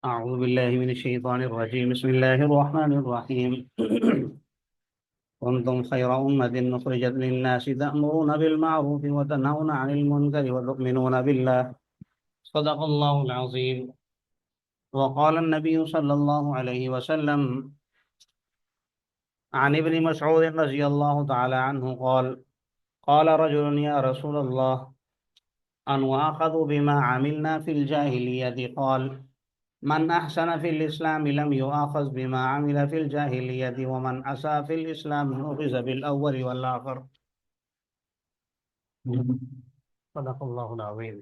أعوذ بالله من الشيطان الرجيم بسم الله الرحمن الرحيم كنتم خير أمة أخرجت للناس تأمرون بالمعروف وتنهون عن المنكر وتؤمنون بالله صدق الله العظيم وقال النبي صلى الله عليه وسلم عن ابن مسعود رضي الله تعالى عنه قال رجل يا رسول الله أن وآخذ بما عملنا في الجاهلية قال من أحسن في الإسلام لم يؤاخذ بما عمل في الجاهلية ومن أساء في الإسلام أخذ بالأول والآخر صدق الله العظيم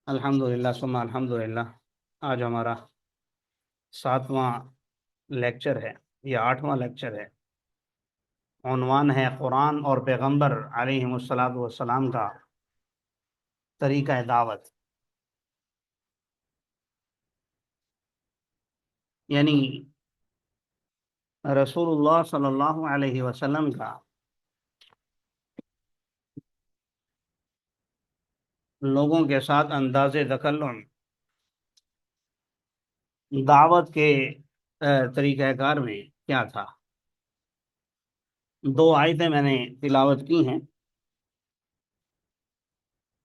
الحمدللہ ثم الحمدللہ آج ہمارا 7واں لیکچر ہے یا 8واں لیکچر ہے۔ عنوان ہے قرآن اور پیغمبر علیہم الصلاۃ والسلام کا طریقہ دعوت، یعنی رسول اللہ صلی اللہ علیہ وسلم کا لوگوں کے ساتھ انداز تکلم دعوت کے طریقہ کار میں کیا تھا۔ 2 آیتیں میں نے تلاوت کی ہیں۔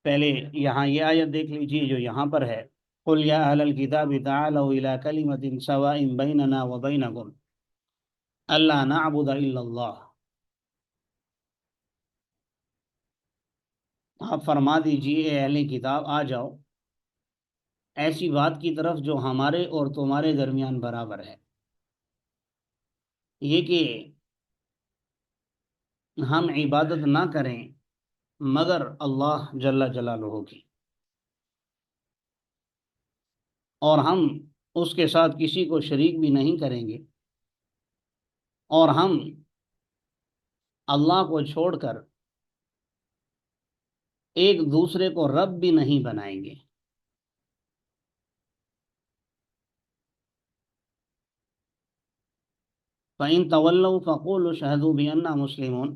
پہلے یہاں یہ آیت دیکھ لیجیے جو یہاں پر ہے، قُلْ يَا أَهْلَ الْكِتَابِ تَعَالَوْا إِلَىٰ كَلِمَةٍ سَوَاءٍ بَيْنَنَا وَبَيْنَكُمْ أَلَّا نَعْبُدَ إِلَّا اللَّهَ۔ آپ فرما دیجیے اے اہل کتاب آ جاؤ ایسی بات کی طرف جو ہمارے اور تمہارے درمیان برابر ہے، یہ کہ ہم عبادت نہ کریں مگر اللہ جل جلالہ کی، اور ہم اس کے ساتھ کسی کو شریک بھی نہیں کریں گے، اور ہم اللہ کو چھوڑ کر ایک دوسرے کو رب بھی نہیں بنائیں گے۔ فَإِن تَوَلَّوْا فَقُولُوا اشْهَدُوا بِأَنَّا مُسْلِمُونَ،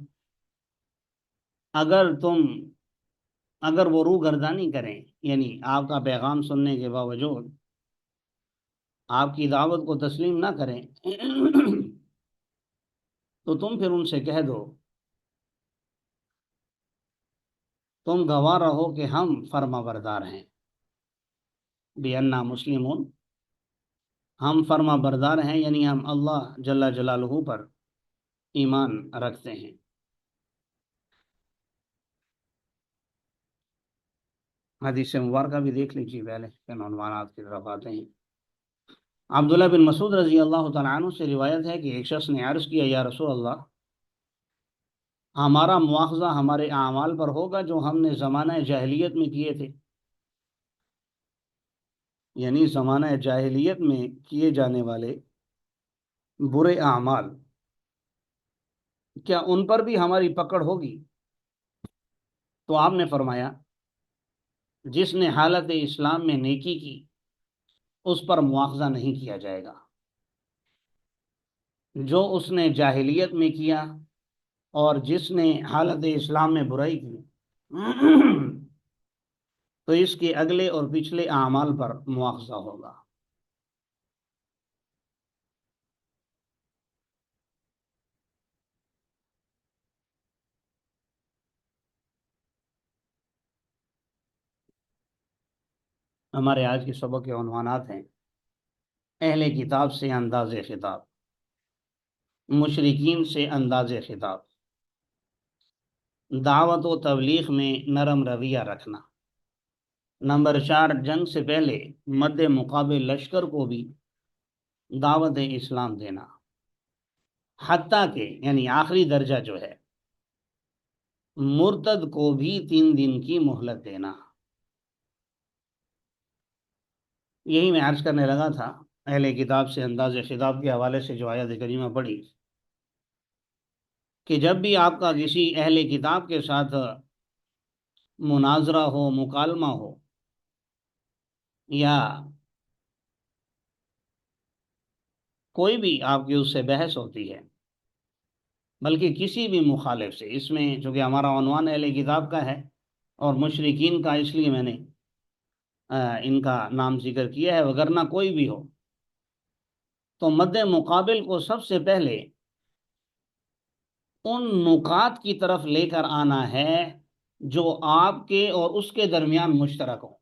اگر وہ روگردانی کریں، یعنی آپ کا پیغام سننے کے باوجود آپ کی دعوت کو تسلیم نہ کریں تو تم پھر ان سے کہہ دو، تم گواہ رہو کہ ہم فرما بردار ہیں، بِأَنَّا مُسْلِمُونَ، ہم فرما بردار ہیں، یعنی ہم اللہ جل جلالہ پر ایمان رکھتے ہیں۔ حدیث مبارکہ بھی دیکھ لیجیے پہلے، پھر عنوانات کی طرف آتے ہیں۔ عبداللہ بن مسعود رضی اللہ تعالیٰ عنہ سے روایت ہے کہ ایک شخص نے عرض کیا یا رسول اللہ، ہمارا مواخذہ ہمارے اعمال پر ہوگا جو ہم نے زمانہ جاہلیت میں کیے تھے، یعنی زمانہ جاہلیت میں کیے جانے والے برے اعمال، کیا ان پر بھی ہماری پکڑ ہوگی؟ تو آپ نے فرمایا جس نے حالت اسلام میں نیکی کی اس پر مواخذہ نہیں کیا جائے گا، جو اس نے جاہلیت میں کیا اور جس نے حالت اسلام میں برائی کی تو اس کے اگلے اور پچھلے اعمال پر مواخذہ ہوگا۔ ہمارے آج کے سبق کے عنوانات ہیں: اہل کتاب سے انداز خطاب، مشرکین سے انداز خطاب، دعوت و تبلیغ میں نرم رویہ رکھنا، نمبر 4 جنگ سے پہلے مد مقابل لشکر کو بھی دعوت اسلام دینا، حتیٰ کہ یعنی آخری درجہ جو ہے مرتد کو بھی 3 دن کی مہلت دینا۔ یہی میں عرض کرنے لگا تھا، اہل کتاب سے انداز خطاب کے حوالے سے جو آیت کریمہ پڑھی کہ جب بھی آپ کا کسی اہل کتاب کے ساتھ مناظرہ ہو، مکالمہ ہو، یا کوئی بھی آپ کی اس سے بحث ہوتی ہے، بلکہ کسی بھی مخالف سے، اس میں چونکہ ہمارا عنوان اہل کتاب کا ہے اور مشرکین کا اس لیے میں نے ان کا نام ذکر کیا ہے، وگرنہ کوئی بھی ہو تو مد مقابل کو سب سے پہلے ان نکات کی طرف لے کر آنا ہے جو آپ کے اور اس کے درمیان مشترک ہو،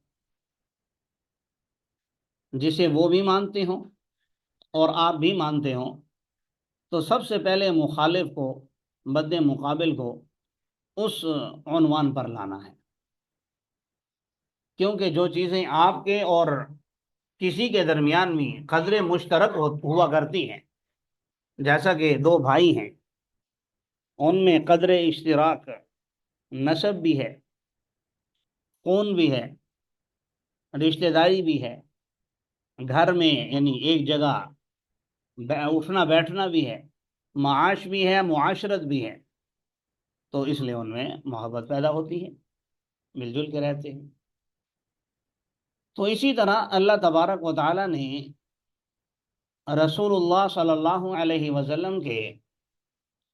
جسے وہ بھی مانتے ہوں اور آپ بھی مانتے ہوں۔ تو سب سے پہلے مخالف کو، مد مقابل کو اس عنوان پر لانا ہے، کیونکہ جو چیزیں آپ کے اور کسی کے درمیان میں قدر مشترک ہوا کرتی ہیں، جیسا کہ دو بھائی ہیں، ان میں قدر اشتراک نسب بھی ہے، خون بھی ہے، رشتہ داری بھی ہے، گھر میں یعنی ایک جگہ اٹھنا بیٹھنا بھی ہے، معاش بھی ہے، معاشرت بھی ہے، تو اس لیے ان میں محبت پیدا ہوتی ہے، مل جل کے رہتے ہیں۔ تو اسی طرح اللہ تبارک و تعالی نے رسول اللہ صلی اللہ علیہ وسلم کے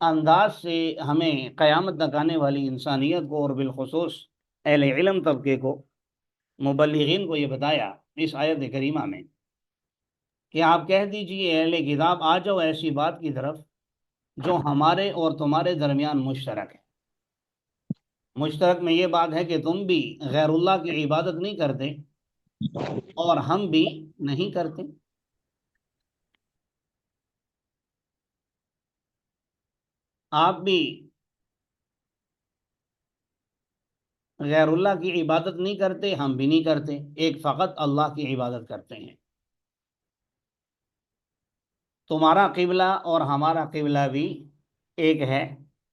انداز سے ہمیں قیامت تک آنے والی انسانیت کو، اور بالخصوص اہل علم طبقے کو، مبلغین کو یہ بتایا اس آیت کریمہ میں کہ آپ کہہ دیجئے اہل کتاب آ جاؤ ایسی بات کی طرف جو ہمارے اور تمہارے درمیان مشترک ہے۔ مشترک میں یہ بات ہے کہ تم بھی غیر اللہ کی عبادت نہیں کرتے اور ہم بھی نہیں کرتے۔ آپ بھی غیر اللہ کی عبادت نہیں کرتے، ہم بھی نہیں کرتے، ایک فقط اللہ کی عبادت کرتے ہیں۔ تمہارا قبلہ اور ہمارا قبلہ بھی ایک ہے،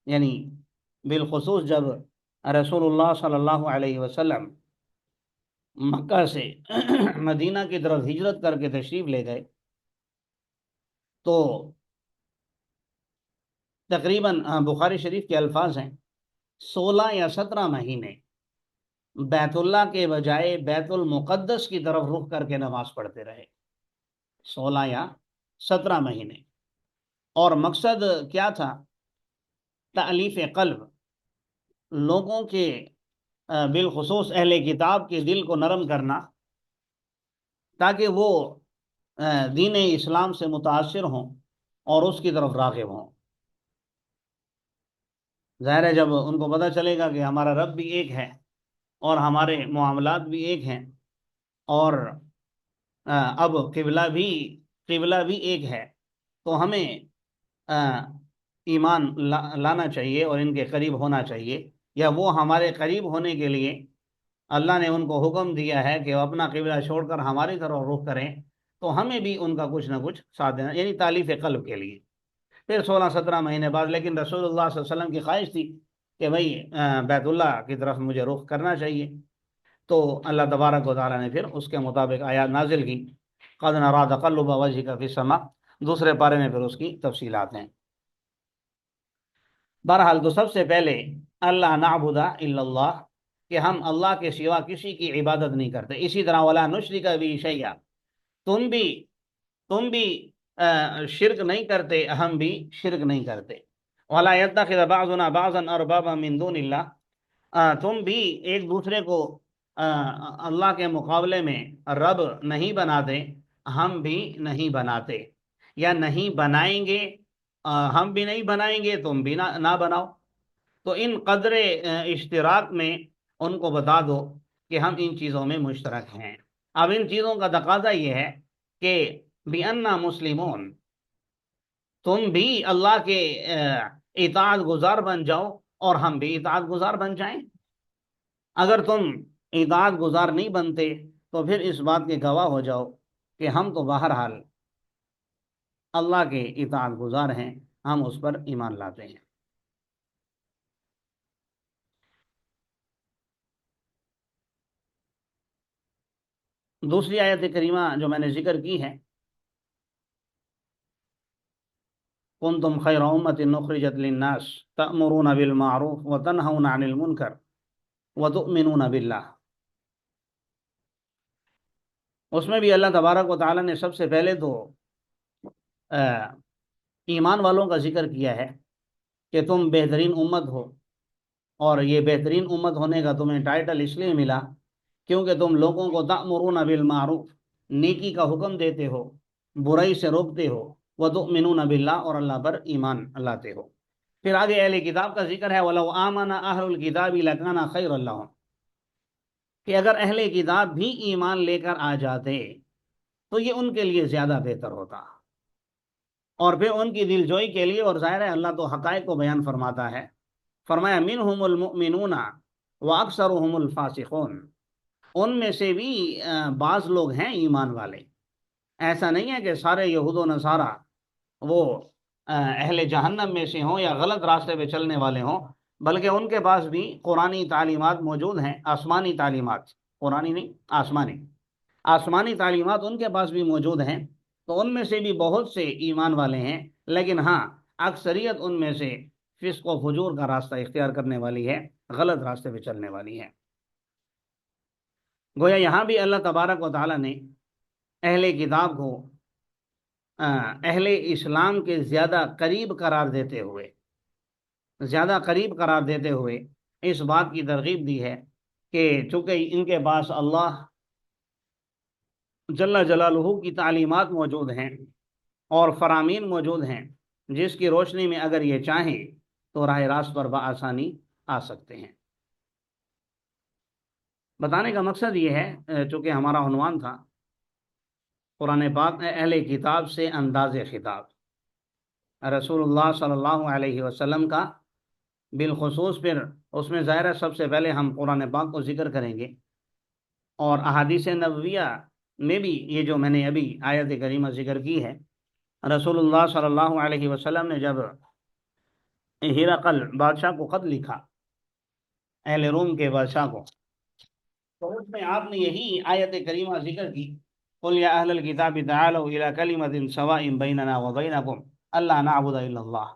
یعنی بالخصوص جب رسول اللہ صلی اللہ علیہ وسلم مکہ سے مدینہ کی طرف ہجرت کر کے تشریف لے گئے تو تقریباً بخاری شریف کے الفاظ ہیں 16 یا 17 مہینے بیت اللہ کے بجائے بیت المقدس کی طرف رخ کر کے نماز پڑھتے رہے، 16 یا 17 مہینے۔ اور مقصد کیا تھا؟ تألیف قلب، لوگوں کے بالخصوص اہل کتاب کے دل کو نرم کرنا، تاکہ وہ دین اسلام سے متاثر ہوں اور اس کی طرف راغب ہوں۔ ظاہر ہے جب ان کو پتہ چلے گا کہ ہمارا رب بھی ایک ہے اور ہمارے معاملات بھی ایک ہیں، اور اب قبلہ بھی ایک ہے، تو ہمیں ایمان لانا چاہیے اور ان کے قریب ہونا چاہیے، یا وہ ہمارے قریب ہونے کے لیے اللہ نے ان کو حکم دیا ہے کہ وہ اپنا قبلہ چھوڑ کر ہماری طرف رخ کریں، تو ہمیں بھی ان کا کچھ نہ کچھ ساتھ دینا، یعنی تالیف قلب کے لیے۔ پھر 16-17 مہینے بعد لیکن رسول اللہ صلی اللہ علیہ وسلم کی خواہش تھی کہ بھئی بیت اللہ کی طرف مجھے رخ کرنا چاہیے، تو اللہ تبارک و تعالیٰ نے پھر اس کے مطابق آیات نازل کی۔ قَدْ نَرَىٰ تَقَلُّبَ وَجْهِكَ فِي السَّمَاءِ، دوسرے پارے میں پھر اس کی تفصیلات ہیں۔ بہرحال تو سب سے پہلے اللہ نعبد الا اللہ، کہ ہم اللہ کے سوا کسی کی عبادت نہیں کرتے۔ اسی طرح ولا نشرک بہ شیئا، تم بھی شرک نہیں کرتے، ہم بھی شرک نہیں کرتے۔ ولا يتخذ بعضنا بعضا اربابا من دون اللہ، تم بھی ایک دوسرے کو اللہ کے مقابلے میں رب نہیں بناتے، ہم بھی نہیں بناتے، یا نہیں بنائیں گے، ہم بھی نہیں بنائیں گے، تم بھی نہ بناؤ۔ تو ان قدر اشتراک میں ان کو بتا دو کہ ہم ان چیزوں میں مشترک ہیں۔ اب ان چیزوں کا تقاضا یہ ہے کہ بِأَنَّا مسلمون، تم بھی اللہ کے اطاعت گزار بن جاؤ اور ہم بھی اطاعت گزار بن جائیں۔ اگر تم اطاعت گزار نہیں بنتے تو پھر اس بات کے گواہ ہو جاؤ کہ ہم تو بہرحال اللہ کے اطاعت گزار ہیں، ہم اس پر ایمان لاتے ہیں۔ دوسری آیت کریمہ جو میں نے ذکر کی ہے، کنتم خیر امۃ اخرجت للناس تأمرون بالمعروف وتنہون عن المنکر وتؤمنون باللہ، اس میں بھی اللہ تبارک و تعالیٰ نے سب سے پہلے تو ایمان والوں کا ذکر کیا ہے کہ تم بہترین امت ہو، اور یہ بہترین امت ہونے کا تمہیں ٹائٹل اس لیے ملا کیونکہ تم لوگوں کو تأمرون بالمعروف، نیکی کا حکم دیتے ہو، برائی سے روکتے ہو، وتؤمنون باللہ، اور اللہ پر ایمان لاتے ہو۔ پھر آگے اہل کتاب کا ذکر ہے، وَلَوْ آمَنَ أَهْلُ الْكِتَابِ لَكَانَ خَيْرًا لَّهُمْ، کہ اگر اہل کتاب بھی ایمان لے کر آ جاتے تو یہ ان کے لیے زیادہ بہتر ہوتا۔ اور پھر ان کی دل جوئی کے لیے، اور ظاہر ہے اللہ تو حقائق کو بیان فرماتا ہے، فرمایا منہم المؤمنون واکثرهم الفاسقون، ان میں سے بھی بعض لوگ ہیں ایمان والے۔ ایسا نہیں ہے کہ سارے یہود و نصارہ وہ اہل جہنم میں سے ہوں یا غلط راستے پہ چلنے والے ہوں، بلکہ ان کے پاس بھی قرآنی تعلیمات موجود ہیں، آسمانی تعلیمات، قرآنی نہیں، آسمانی تعلیمات ان کے پاس بھی موجود ہیں، تو ان میں سے بھی بہت سے ایمان والے ہیں، لیکن ہاں اکثریت ان میں سے فسق و فجور کا راستہ اختیار کرنے والی ہے، غلط راستے پہ چلنے والی ہے۔ گویا یہاں بھی اللہ تبارک و تعالیٰ نے اہل کتاب کو اہل اسلام کے زیادہ قریب قرار دیتے ہوئے اس بات کی ترغیب دی ہے کہ چونکہ ان کے پاس اللہ جل جلالہ کی تعلیمات موجود ہیں اور فرامین موجود ہیں، جس کی روشنی میں اگر یہ چاہیں تو راہ راست پر بآسانی آ سکتے ہیں۔ بتانے کا مقصد یہ ہے، چونکہ ہمارا عنوان تھا قرآن پاک اہل کتاب سے انداز خطاب، رسول اللہ صلی اللہ علیہ وسلم کا بالخصوص، پھر اس میں ظاہر ہے سب سے پہلے ہم قرآن پاک کو ذکر کریں گے، اور احادیث نبویہ میں بھی یہ جو میں نے ابھی آیت کریمہ ذکر کی ہے، رسول اللہ صلی اللہ علیہ وسلم نے جب ہرقل بادشاہ کو خط لکھا، اہل روم کے بادشاہ کو، تو اس میں آپ نے یہی آیت کریمہ ذکر کی، قل یا اہل الکتاب تعالوا الی کلمۃ سواء بیننا وبینکم الا نعبد الا اللہ۔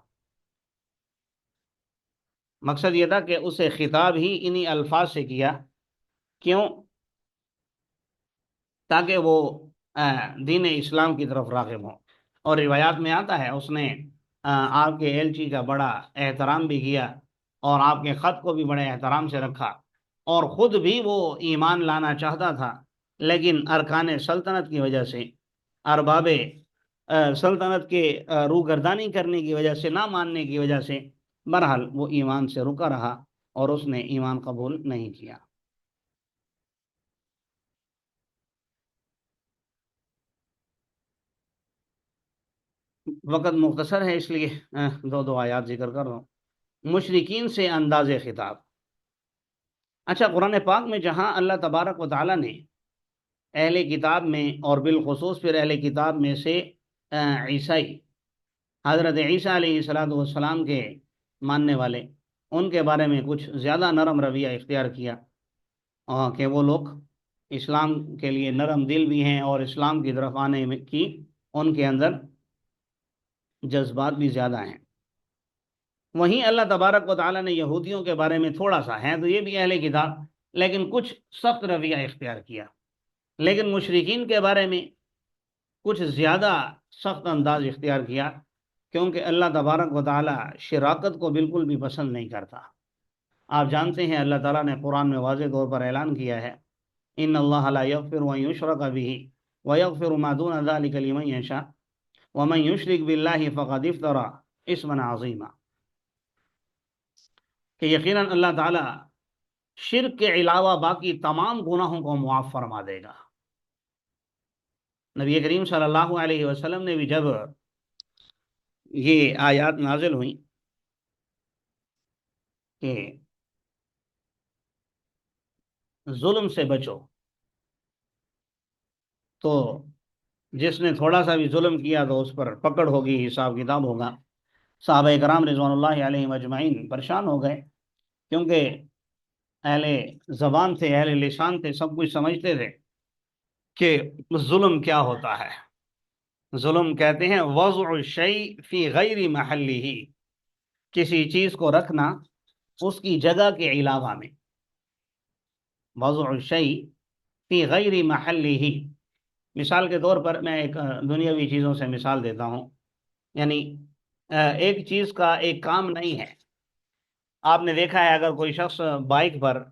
مقصد یہ تھا کہ اسے خطاب ہی انہی الفاظ سے کیا، کیوں؟ تاکہ وہ دین اسلام کی طرف راغب ہوں۔ اور روایات میں آتا ہے اس نے آپ کے ایلچی کا بڑا احترام بھی کیا، اور آپ کے خط کو بھی بڑے احترام سے رکھا، اور خود بھی وہ ایمان لانا چاہتا تھا، لیکن ارکان سلطنت کی وجہ سے، ارباب سلطنت کے روگردانی کرنے کی وجہ سے، نہ ماننے کی وجہ سے، بہرحال وہ ایمان سے رکا رہا اور اس نے ایمان قبول نہیں کیا۔ وقت مختصر ہے اس لیے دو آیات ذکر کر رہا ہوں۔ مشرکین سے انداز خطاب۔ اچھا، قرآن پاک میں جہاں اللہ تبارک و تعالیٰ نے اہل کتاب میں، اور بالخصوص پھر اہل کتاب میں سے عیسائی، حضرت عیسیٰ علیہ السلام کے ماننے والے، ان کے بارے میں کچھ زیادہ نرم رویہ اختیار کیا، کہ وہ لوگ اسلام کے لیے نرم دل بھی ہیں، اور اسلام کی طرف آنے کی ان کے اندر جذبات بھی زیادہ ہیں۔ وہیں اللہ تبارک و تعالیٰ نے یہودیوں کے بارے میں تھوڑا سا ہے تو یہ بھی اہل کتاب، لیکن کچھ سخت رویہ اختیار کیا، لیکن مشرکین کے بارے میں کچھ زیادہ سخت انداز اختیار کیا، کیونکہ اللہ تبارک و تعالیٰ شراکت کو بالکل بھی پسند نہیں کرتا۔ آپ جانتے ہیں اللہ تعالیٰ نے قرآن میں واضح طور پر اعلان کیا ہے، ان اللہ لا یغفر ان یشرک بہ ویغفر ما دون ذلک لمن یشاء ومن یشرک باللہ فقد افتری اثما عظیما، کہ یقیناً اللہ تعالیٰ شرک کے علاوہ باقی تمام گناہوں کو معاف فرما دے گا۔ نبی کریم صلی اللہ علیہ وسلم نے بھی جب یہ آیات نازل ہوئیں کہ ظلم سے بچو، تو جس نے تھوڑا سا بھی ظلم کیا تو اس پر پکڑ ہوگی، حساب کتاب ہوگا۔ صحابہ کرام رضوان اللہ علیہم اجمعین پریشان ہو گئے، کیونکہ اہل زبان تھے، اہل لسان تھے، سب کچھ سمجھتے تھے کہ ظلم کیا ہوتا ہے۔ ظلم کہتے ہیں وضع الشیء فی غیر محلہ، کسی چیز کو رکھنا اس کی جگہ کے علاوہ میں، وضع الشیء فی غیر محلہ۔ مثال کے طور پر میں ایک دنیاوی چیزوں سے مثال دیتا ہوں، یعنی ایک چیز کا ایک کام نہیں ہے، آپ نے دیکھا ہے اگر کوئی شخص بائک پر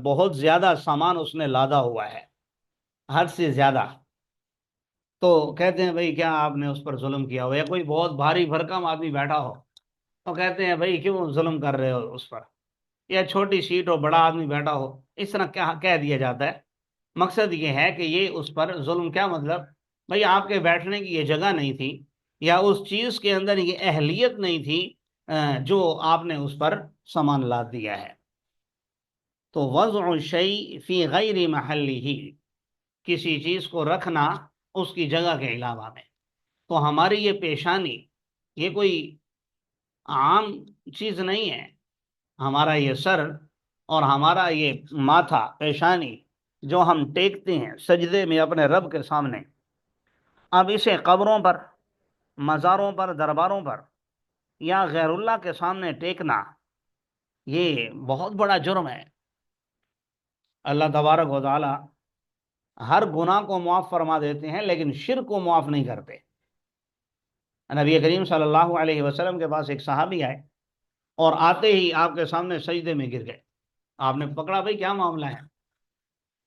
بہت زیادہ سامان اس نے لادا ہوا ہے، حد سے زیادہ، تو کہتے ہیں بھائی کیا آپ نے اس پر ظلم کیا ہو، یا کوئی بہت بھاری بھرکم آدمی بیٹھا ہو تو کہتے ہیں بھائی کیوں ظلم کر رہے ہو اس پر، یا چھوٹی سیٹ ہو بڑا آدمی بیٹھا ہو، اس طرح کیا کہہ دیا جاتا ہے۔ مقصد یہ ہے کہ یہ اس پر ظلم، کیا مطلب، بھائی آپ کے بیٹھنے کی یہ جگہ نہیں تھی، یا اس چیز کے اندر یہ اہلیت نہیں تھی جو آپ نے اس پر سامان لاد دیا ہے۔ تو وضع الشیء فی غیر محلہ، کسی چیز کو رکھنا اس کی جگہ کے علاوہ میں۔ تو ہماری یہ پیشانی یہ کوئی عام چیز نہیں ہے، ہمارا یہ سر اور ہمارا یہ ماتھا، پیشانی جو ہم ٹیکتے ہیں سجدے میں اپنے رب کے سامنے، اب اسے قبروں پر، مزاروں پر، درباروں پر یا غیر اللہ کے سامنے ٹیکنا یہ بہت بڑا جرم ہے۔ اللہ تبارک و تعالی ہر گناہ کو معاف فرما دیتے ہیں لیکن شرک کو معاف نہیں کرتے۔ نبی کریم صلی اللہ علیہ وسلم کے پاس ایک صحابی آئے اور آتے ہی آپ کے سامنے سجدے میں گر گئے۔ آپ نے پکڑا بھائی کیا معاملہ ہے؟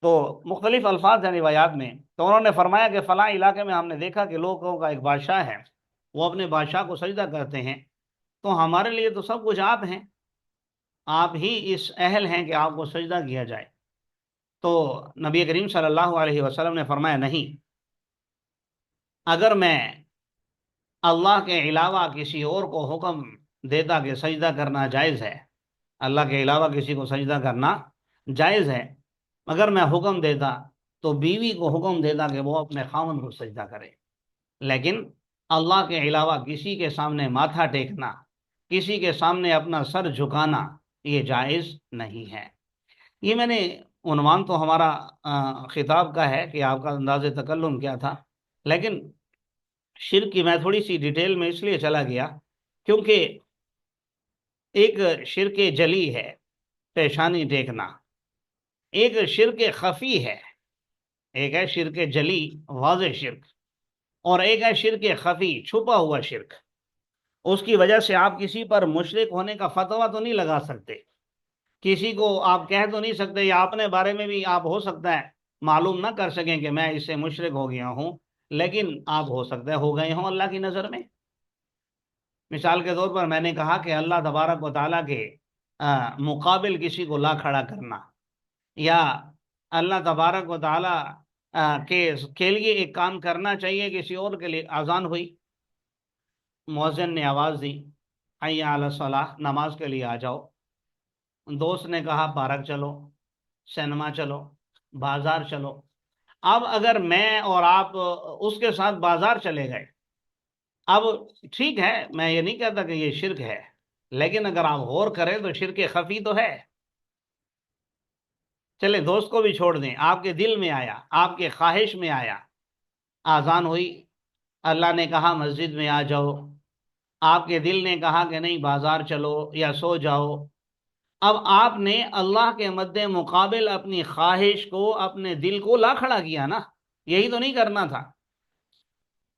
تو مختلف الفاظ ہیں روایات میں، تو انہوں نے فرمایا کہ فلاں علاقے میں ہم نے دیکھا کہ لوگوں کا ایک بادشاہ ہے، وہ اپنے بادشاہ کو سجدہ کرتے ہیں، تو ہمارے لیے تو سب کچھ آپ ہیں، آپ ہی اس اہل ہیں کہ آپ کو سجدہ کیا جائے۔ تو نبی کریم صلی اللہ علیہ وسلم نے فرمایا نہیں، اگر میں اللہ کے علاوہ کسی اور کو حکم دیتا کہ سجدہ کرنا جائز ہے، اللہ کے علاوہ کسی کو سجدہ کرنا جائز ہے، مگر میں حکم دیتا تو بیوی کو حکم دیتا کہ وہ اپنے خاوند کو سجدہ کرے، لیکن اللہ کے علاوہ کسی کے سامنے ماتھا ٹیکنا، کسی کے سامنے اپنا سر جھکانا یہ جائز نہیں ہے۔ یہ میں نے عنوان تو ہمارا خطاب کا ہے کہ آپ کا انداز تکلم کیا تھا، لیکن شرک کی میں تھوڑی سی ڈیٹیل میں اس لیے چلا گیا کیونکہ ایک شرک جلی ہے پیشانی ٹیکنا، ایک شرک خفی ہے، ایک ہے شرک جلی واضح شرک، اور ایک ہے شرک خفی چھپا ہوا شرک۔ اس کی وجہ سے آپ کسی پر مشرک ہونے کا فتویٰ تو نہیں لگا سکتے، کسی کو آپ کہہ تو نہیں سکتے، یا اپنے بارے میں بھی آپ ہو سکتا ہے معلوم نہ کر سکیں کہ میں اس سے مشرک ہو گیا ہوں، لیکن آپ ہو سکتا ہے ہو گئے ہوں اللہ کی نظر میں۔ مثال کے طور پر میں نے کہا کہ اللہ تبارک و تعالیٰ کے مقابل کسی کو لا کھڑا کرنا، یا اللہ تبارک و تعالیٰ کے لیے ایک کام کرنا چاہیے کسی اور کے لیے، اذان ہوئی، مؤذن نے آواز دی حی علی الصلاۃ، نماز کے لیے آ جاؤ، دوست نے کہا پارک چلو، سینما چلو، بازار چلو، اب اگر میں اور آپ اس کے ساتھ بازار چلے گئے، اب ٹھیک ہے میں یہ نہیں کہتا کہ یہ شرک ہے، لیکن اگر آپ غور کریں تو شرک خفی تو ہے۔ چلے دوست کو بھی چھوڑ دیں، آپ کے دل میں آیا، آپ کے خواہش میں آیا، آذان ہوئی، اللہ نے کہا مسجد میں آ جاؤ، آپ کے دل نے کہا کہ نہیں بازار چلو یا سو جاؤ، اب آپ نے اللہ کے مد مقابل اپنی خواہش کو، اپنے دل کو لا کھڑا کیا نا، یہی تو نہیں کرنا تھا۔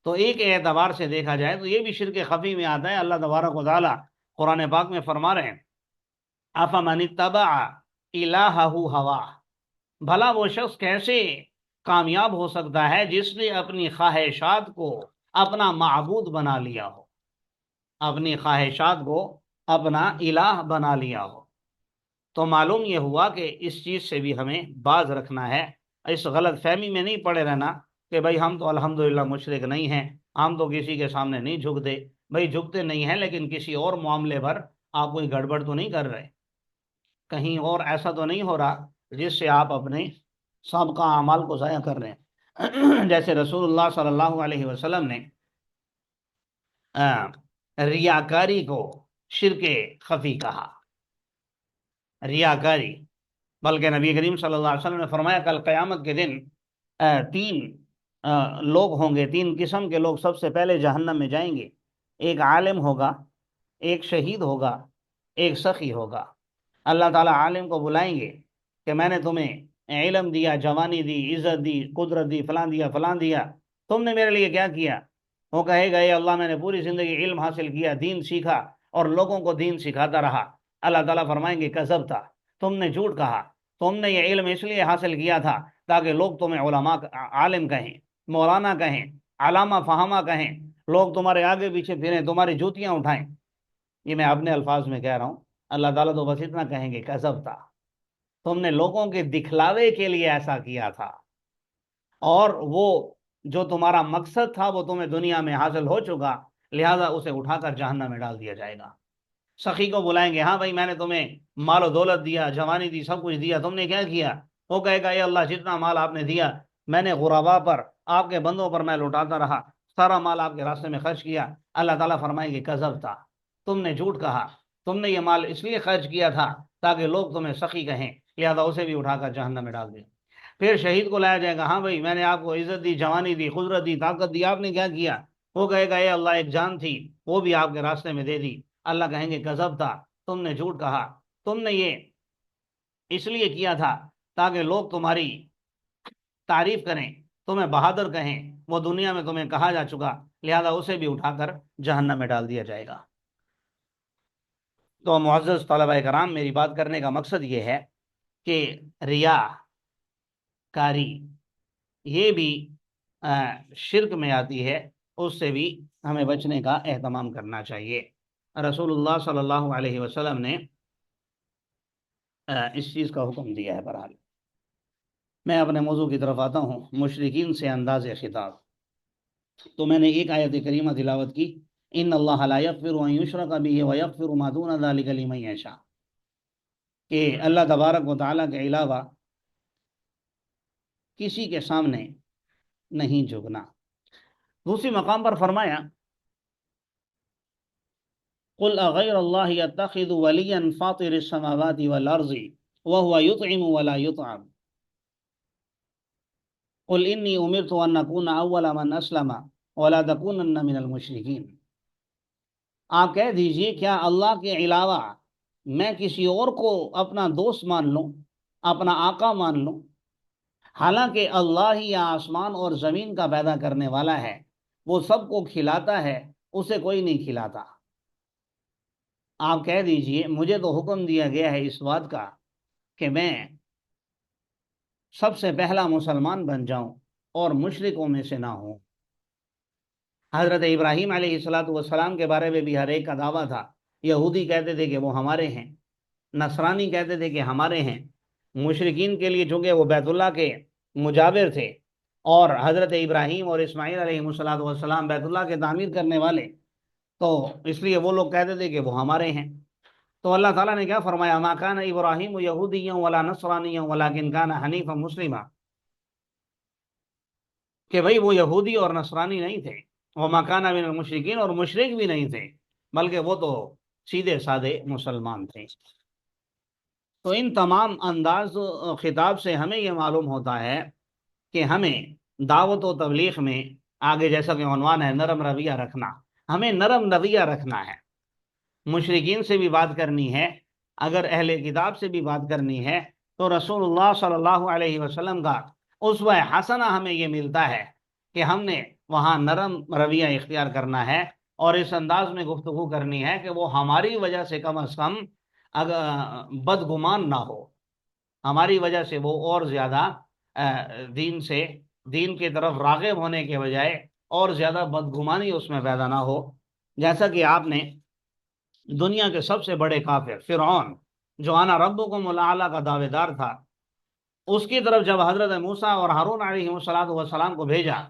تو ایک اعتبار سے دیکھا جائے تو یہ بھی شرک خفی میں آتا ہے۔ اللہ تبارک و تعالی قرآن پاک میں فرما رہے ہیں افمن اتبع الہہ ہوا، بھلا وہ شخص کیسے کامیاب ہو سکتا ہے جس نے اپنی خواہشات کو اپنا معبود بنا لیا ہو، اپنی خواہشات کو اپنا الہ بنا لیا ہو۔ تو معلوم یہ ہوا کہ اس چیز سے بھی ہمیں باز رکھنا ہے، اس غلط فہمی میں نہیں پڑے رہنا کہ بھائی ہم تو الحمدللہ مشرک نہیں ہیں، ہم تو کسی کے سامنے نہیں جھکتے۔ بھائی جھکتے نہیں ہیں لیکن کسی اور معاملے پر آپ کوئی گڑبڑ تو نہیں کر رہے، کہیں اور ایسا تو نہیں ہو رہا جس سے آپ اپنے سابقہ اعمال کو ضائع کر رہے ہیں۔ جیسے رسول اللہ صلی اللہ علیہ وسلم نے ریاکاری کو شرک خفی کہا، ریاکاری، بلکہ نبی کریم صلی اللہ علیہ وسلم نے فرمایا کل قیامت کے دن تین لوگ ہوں گے، تین قسم کے لوگ سب سے پہلے جہنم میں جائیں گے، ایک عالم ہوگا، ایک شہید ہوگا، ایک سخی ہوگا۔ اللہ تعالیٰ عالم کو بلائیں گے کہ میں نے تمہیں علم دیا، جوانی دی، عزت دی، قدرت دی، فلاں دیا، فلاں دیا، تم نے میرے لیے کیا کیا؟ وہ کہے گا اے اللہ میں نے پوری زندگی علم حاصل کیا، دین سیکھا اور لوگوں کو دین سکھاتا رہا، اللہ تعالیٰ فرمائیں گے کذبتا، تم نے جھوٹ کہا، تم نے یہ علم اس لیے حاصل کیا تھا تاکہ لوگ تمہیں علماء عالم کہیں، مولانا کہیں، علامہ فہمہ کہیں، لوگ تمہارے آگے پیچھے پھریں، تمہاری جوتیاں اٹھائیں۔ یہ میں اپنے الفاظ میں کہہ رہا ہوں، اللہ تعالیٰ تو بس اتنا کہیں گے کذبتا، تم نے لوگوں کے دکھلاوے کے لیے ایسا کیا تھا، اور وہ جو تمہارا مقصد تھا وہ تمہیں دنیا میں حاصل ہو چکا، لہذا اسے اٹھا کر جہنم میں ڈال دیا جائے گا۔ سخی کو بلائیں گے، ہاں بھائی میں نے تمہیں مال و دولت دیا، جوانی دی، سب کچھ دیا، تم نے کیا کیا؟ وہ کہے گا اے اللہ جتنا مال آپ نے دیا میں نے غربا پر، آپ کے بندوں پر میں لوٹاتا رہا، سارا مال آپ کے راستے میں خرچ کیا۔ اللہ تعالیٰ فرمائیں گے کذبتا، تم نے جھوٹ کہا، تم نے یہ مال اس لیے خرچ کیا تھا تاکہ لوگ تمہیں سخی کہیں، لہذا اسے بھی اٹھا کر جہنم میں ڈال دیا۔ پھر شہید کو لایا جائے گا، ہاں بھائی میں نے آپ کو عزت دی، جوانی دی، قدرت دی، طاقت دی، آپ نے کیا کیا؟ وہ کہے گا اے اللہ ایک جان تھی وہ بھی آپ کے راستے میں دے دی۔ اللہ کہیں گے کذبتا، تم نے جھوٹ کہا، تم نے یہ اس لیے کیا تھا تاکہ لوگ تمہاری تعریف کریں، تمہیں بہادر کہیں، وہ دنیا میں تمہیں کہا جا چکا، لہذا اسے بھی اٹھا کر جہنم میں ڈال دیا جائے گا۔ تو معزز طلبہ کرام، میری بات کرنے کا مقصد یہ ہے کہ ریا کاری یہ بھی شرک میں آتی ہے، اس سے بھی ہمیں بچنے کا اہتمام کرنا چاہیے۔ رسول اللہ صلی اللہ علیہ وسلم نے اس چیز کا حکم دیا ہے۔ بہرحال میں اپنے موضوع کی طرف آتا ہوں، مشرکین سے انداز خطاب۔ تو میں نے ایک آیت کریمہ تلاوت کی، ان اللہ لا یغفر ان یشرک بہ ویغفر ما دون ذلک لمن یشاء، کہ اللہ تبارک و تعالیٰ کے علاوہ کسی کے سامنے نہیں جھکنا۔ دوسری مقام پر فرمایا قل اغیر اللہ یتخذ ولیا فاطر السماوات والارض وهو يطعم ولا يطعم قل انی امرت ان اکون اول من اسلم ولا تکونن من المشرکین۔ آپ کہہ دیجئے کیا اللہ کے علاوہ میں کسی اور کو اپنا دوست مان لوں، اپنا آقا مان لوں، حالانکہ اللہ ہی آسمان اور زمین کا پیدا کرنے والا ہے، وہ سب کو کھلاتا ہے، اسے کوئی نہیں کھلاتا۔ آپ کہہ دیجئے مجھے تو حکم دیا گیا ہے اس بات کا کہ میں سب سے پہلا مسلمان بن جاؤں اور مشرکوں میں سے نہ ہوں۔ حضرت ابراہیم علیہ السلام کے بارے میں بھی ہر ایک کا دعویٰ تھا، یہودی کہتے تھے کہ وہ ہمارے ہیں، نصرانی کہتے تھے کہ ہمارے ہیں۔ مشرکین کے لیے چونکہ وہ بیت اللہ کے مجاور تھے، اور حضرت ابراہیم اور اسماعیل علیہ السلام بیت اللہ کے تعمیر کرنے والے، تو اس لیے وہ لوگ کہتے تھے کہ وہ ہمارے ہیں۔ تو اللہ تعالیٰ نے کیا فرمایا، ما کان ابراہیم یہودیا ولا نصرانیا ولکن کان حنیفا مسلما، کہ بھئی وہ یہودی اور نصرانی نہیں تھے، وما کان من المشرکین، اور مشرک بھی نہیں تھے، بلکہ وہ تو سیدھے سادے مسلمان تھے۔ تو ان تمام انداز خطاب سے ہمیں یہ معلوم ہوتا ہے کہ ہمیں دعوت و تبلیغ میں آگے جیسا کہ عنوان ہے نرم رویہ رکھنا، ہمیں نرم رویہ رکھنا ہے۔ مشرکین سے بھی بات کرنی ہے، اگر اہل کتاب سے بھی بات کرنی ہے تو رسول اللہ صلی اللہ علیہ وسلم کا اسوہ حسنہ ہمیں یہ ملتا ہے کہ ہم نے وہاں نرم رویہ اختیار کرنا ہے، اور اس انداز میں گفتگو کرنی ہے کہ وہ ہماری وجہ سے کم از کم اگر بدگمان نہ ہو، ہماری وجہ سے وہ اور زیادہ دین کی طرف راغب ہونے کے بجائے اور زیادہ بدگمانی اس میں پیدا نہ ہو۔ جیسا کہ آپ نے دنیا کے سب سے بڑے کافر فرعون، جو انا ربکم الاعلی کا دعوے دار تھا، اس کی طرف جب حضرت موسیٰ اور ہارون علیہ السلام کو بھیجا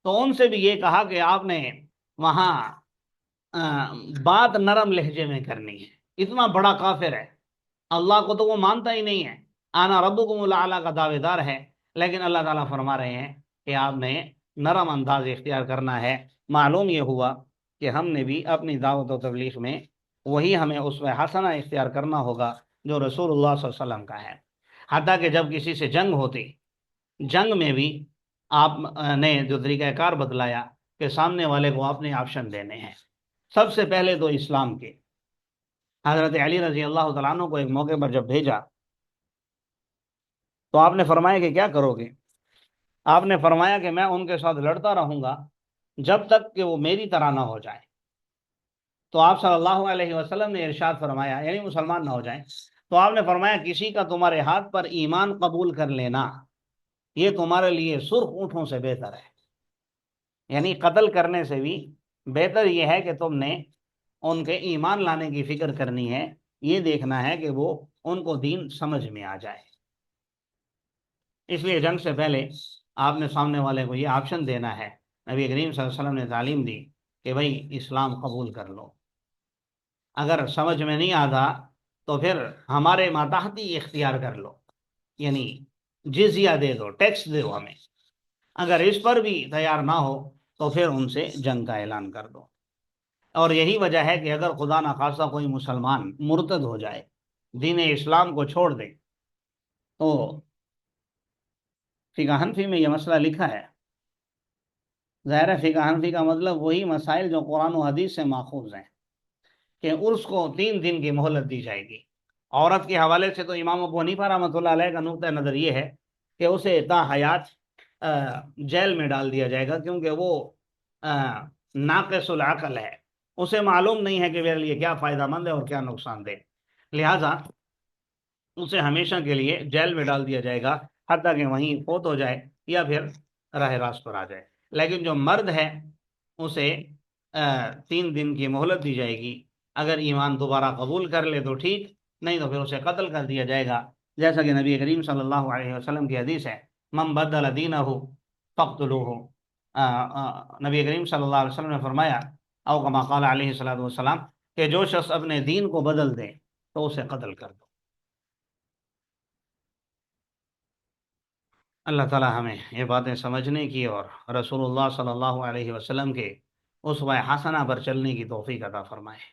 تو ان سے بھی یہ کہا کہ آپ نے وہاں بات نرم لہجے میں کرنی ہے۔ اتنا بڑا کافر ہے، اللہ کو تو وہ مانتا ہی نہیں ہے، انا ربکم الاعلی کا دعوے دار ہے، لیکن اللہ تعالیٰ فرما رہے ہیں کہ آپ نے نرم انداز اختیار کرنا ہے۔ معلوم یہ ہوا کہ ہم نے بھی اپنی دعوت و تبلیغ میں وہی ہمیں اسوہ حسنہ اختیار کرنا ہوگا جو رسول اللہ صلی اللہ علیہ وسلم کا ہے۔ حتیٰ کہ جب کسی سے جنگ ہوتی، جنگ میں بھی آپ نے جو طریقہ کار بتلایا کہ سامنے والے کو اپنے آپشن دینے ہیں۔ سب سے پہلے تو اسلام کے، حضرت علی رضی اللہ تعالیٰ عنہ کو ایک موقع پر جب بھیجا تو آپ نے فرمایا کہ کیا کرو گے؟ آپ نے فرمایا کہ میں ان کے ساتھ لڑتا رہوں گا جب تک کہ وہ میری طرح نہ ہو جائے۔ تو آپ صلی اللہ علیہ وسلم نے ارشاد فرمایا، یعنی مسلمان نہ ہو جائیں، تو آپ نے فرمایا کسی کا تمہارے ہاتھ پر ایمان قبول کر لینا یہ تمہارے لیے سرخ اونٹوں سے بہتر ہے، یعنی قتل کرنے سے بھی بہتر یہ ہے کہ تم نے ان کے ایمان لانے کی فکر کرنی ہے، یہ دیکھنا ہے کہ وہ ان کو دین سمجھ میں آ جائے۔ اس لیے جنگ سے پہلے آپ نے سامنے والے کو یہ آپشن دینا ہے، نبی کریم صلی اللہ علیہ وسلم نے تعلیم دی کہ بھائی اسلام قبول کر لو، اگر سمجھ میں نہیں آتا تو پھر ہمارے ماتحتی اختیار کر لو، یعنی جزیہ دے دو، ٹیکس دو ہمیں، اگر اس پر بھی تیار نہ ہو تو پھر ان سے جنگ کا اعلان کر دو۔ اور یہی وجہ ہے کہ اگر خدا نخواستہ کوئی مسلمان مرتد ہو جائے، دین اسلام کو چھوڑ دے، تو فقہ حنفی میں یہ مسئلہ لکھا ہے، ظاہر ہے فقہ حنفی کا مطلب وہی مسائل جو قرآن و حدیث سے ماخوذ ہیں، کہ عرس کو 3 دن کی مہلت دی جائے گی۔ عورت کے حوالے سے تو امام ابو حنیفہ رحمۃ اللہ علیہ کا نقطہ نظر یہ ہے کہ اسے تا حیات جیل میں ڈال دیا جائے گا، کیونکہ وہ ناقص العقل ہے، اسے معلوم نہیں ہے کہ میرے لیے کیا فائدہ مند ہے اور کیا نقصان دہ، لہٰذا اسے ہمیشہ کے لیے جیل میں ڈال دیا جائے گا، حتیٰ کہ وہیں فوت ہو جائے یا پھر راہ راست پر آ جائے۔ لیکن جو مرد ہے اسے 3 دن کی مہلت دی جائے گی، اگر ایمان دوبارہ قبول کر لے تو ٹھیک، نہیں تو پھر اسے قتل کر دیا جائے گا، جیسا کہ نبی کریم صلی اللہ علیہ وسلم کی حدیث ہے، من بدل دینہ فاقتلوہ۔ نبی کریم صلی اللہ علیہ وسلم نے فرمایا، او کما قال علیہ الصلوۃ والسلام، کہ جو شخص اپنے دین کو بدل دے تو اسے قتل کر دو۔ اللہ تعالی ہمیں یہ باتیں سمجھنے کی اور رسول اللہ صلی اللہ علیہ وسلم کے اسوہ حسنہ پر چلنے کی توفیق عطا فرمائے۔